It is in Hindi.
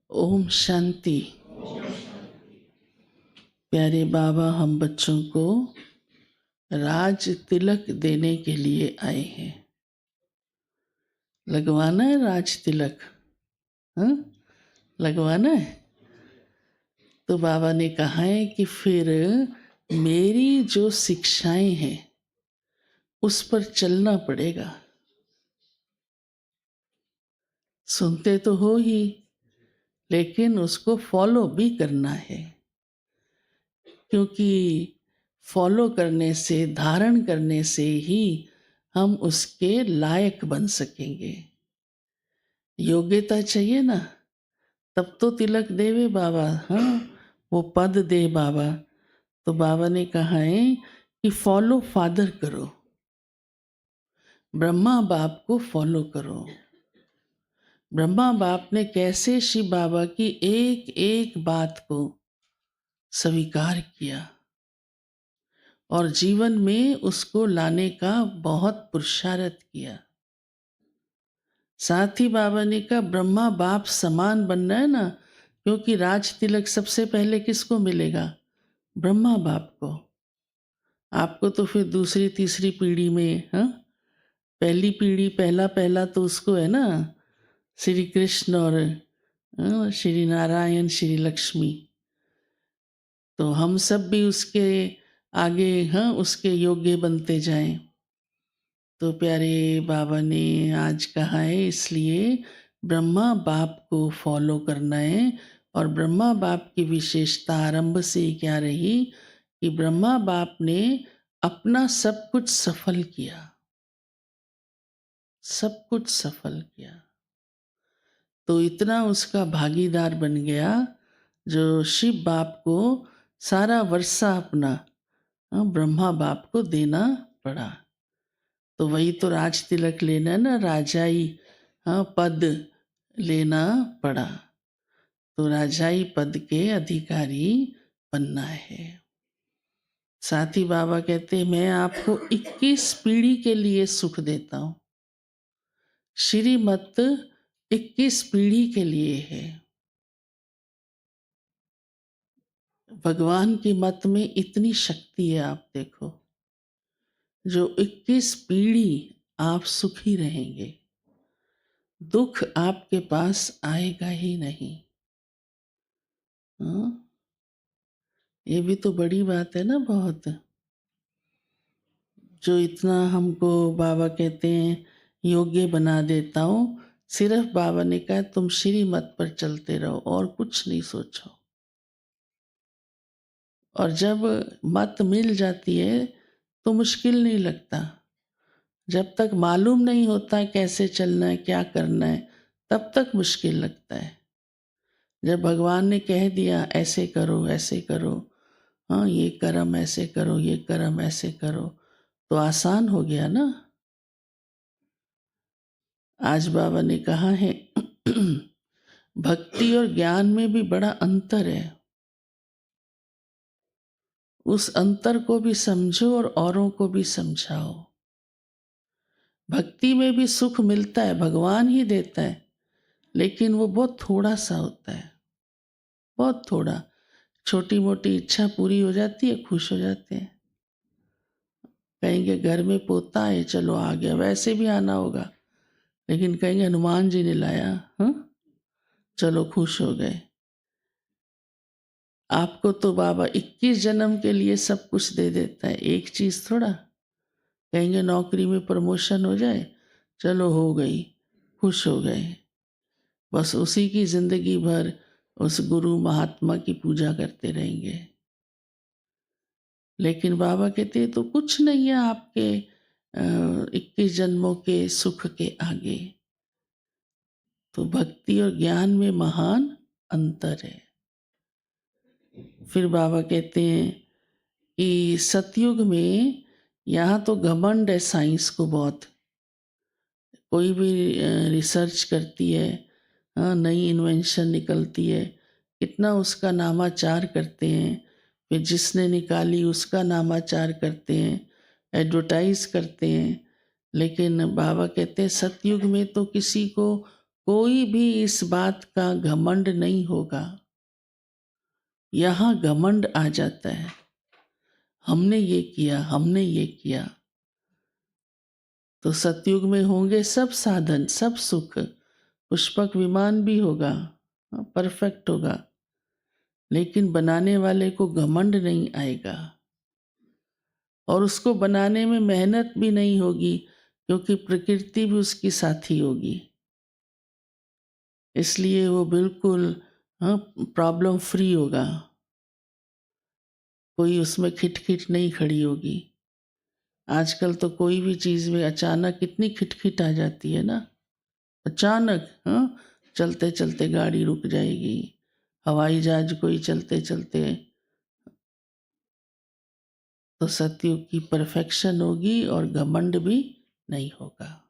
ओम शांति। प्यारे बाबा, हम बच्चों को राज तिलक देने के लिए आए हैं। लगवाना है राज तिलक, हाँ, लगवाना है। तो बाबा ने कहा है कि फिर मेरी जो शिक्षाएं हैं उस पर चलना पड़ेगा। सुनते तो हो ही, लेकिन उसको फॉलो भी करना है, क्योंकि फॉलो करने से, धारण करने से ही हम उसके लायक बन सकेंगे। योग्यता चाहिए ना, तब तो तिलक देवे बाबा, हाँ, वो पद दे बाबा। तो बाबा ने कहा है कि फॉलो फादर करो, ब्रह्मा बाप को फॉलो करो। ब्रह्मा बाप ने कैसे शिव बाबा की एक एक बात को स्वीकार किया और जीवन में उसको लाने का बहुत पुरुषार्थ किया। साथ ही बाबा ने कहा ब्रह्मा बाप समान बनना है ना, क्योंकि राज तिलक सबसे पहले किसको मिलेगा? ब्रह्मा बाप को। आपको तो फिर दूसरी तीसरी पीढ़ी में, हाँ, पहली पीढ़ी पहला पहला तो उसको है ना, श्री कृष्ण और श्री नारायण श्री लक्ष्मी। तो हम सब भी उसके आगे, हाँ, उसके योग्य बनते जाएं। तो प्यारे बाबा ने आज कहा है, इसलिए ब्रह्मा बाप को फॉलो करना है। और ब्रह्मा बाप की विशेषता आरंभ से क्या रही कि ब्रह्मा बाप ने अपना सब कुछ सफल किया, सब कुछ सफल किया। तो इतना उसका भागीदार बन गया जो शिव बाप को सारा वर्षा अपना, ब्रह्मा बाप को देना पड़ा। तो वही तो राज तिलक लेना है ना, राजाई, हाँ, पद लेना पड़ा। तो राजाई पद के अधिकारी बनना है। साथ ही बाबा कहते हैं मैं आपको 21 पीढ़ी के लिए सुख देता हूँ। श्रीमत 21 पीढ़ी के लिए है। भगवान की मत में इतनी शक्ति है, आप देखो, जो 21 पीढ़ी आप सुखी रहेंगे, दुख आपके पास आएगा ही नहीं। हाँ? ये भी तो बड़ी बात है ना, बहुत। जो इतना हमको बाबा कहते हैं योग्य बना देता हूँ, सिर्फ बाबा ने कहा तुम श्री मत पर चलते रहो और कुछ नहीं सोचो। और जब मत मिल जाती है तो मुश्किल नहीं लगता। जब तक मालूम नहीं होता कैसे चलना है, क्या करना है, तब तक मुश्किल लगता है। जब भगवान ने कह दिया ऐसे करो ऐसे करो, हाँ, ये कर्म ऐसे करो, ये कर्म ऐसे करो, तो आसान हो गया ना। आज बाबा ने कहा है भक्ति और ज्ञान में भी बड़ा अंतर है। उस अंतर को भी समझो और औरों को भी समझाओ। भक्ति में भी सुख मिलता है, भगवान ही देता है, लेकिन वो बहुत थोड़ा सा होता है, बहुत थोड़ा। छोटी मोटी इच्छा पूरी हो जाती है, खुश हो जाते हैं। कहेंगे घर में पोता है, चलो आ गया, वैसे भी आना होगा, लेकिन कहेंगे हनुमान जी ने लाया, हाँ, चलो खुश हो गए। आपको तो बाबा 21 जन्म के लिए सब कुछ दे देता है, एक चीज थोड़ा। कहेंगे नौकरी में प्रमोशन हो जाए, चलो हो गई, खुश हो गए, बस उसी की जिंदगी भर उस गुरु महात्मा की पूजा करते रहेंगे। लेकिन बाबा कहते हैं तो कुछ नहीं है आपके 21 जन्मों के सुख के आगे। तो भक्ति और ज्ञान में महान अंतर है। फिर बाबा कहते हैं कि सतयुग में यहाँ तो घमंड है साइंस को बहुत। कोई भी रिसर्च करती है, हाँ, नई इन्वेंशन निकलती है, कितना उसका नामाचार करते हैं। फिर जिसने निकाली उसका नामाचार करते हैं, एडवर्टाइज करते हैं। लेकिन बाबा कहते हैं सतयुग में तो किसी को कोई भी इस बात का घमंड नहीं होगा। यहाँ घमंड आ जाता है, हमने ये किया, हमने ये किया। तो सतयुग में होंगे सब साधन, सब सुख, पुष्पक विमान भी होगा, परफेक्ट होगा, लेकिन बनाने वाले को घमंड नहीं आएगा और उसको बनाने में मेहनत भी नहीं होगी, क्योंकि प्रकृति भी उसकी साथी होगी। इसलिए वो बिल्कुल प्रॉब्लम फ्री होगा, कोई उसमें खिटखिट नहीं खड़ी होगी। आजकल तो कोई भी चीज़ में अचानक इतनी खिटखिट आ जाती है ना, अचानक चलते चलते गाड़ी रुक जाएगी, हवाई जहाज कोई चलते चलते। तो सतयुग की परफेक्शन होगी और घमंड भी नहीं होगा।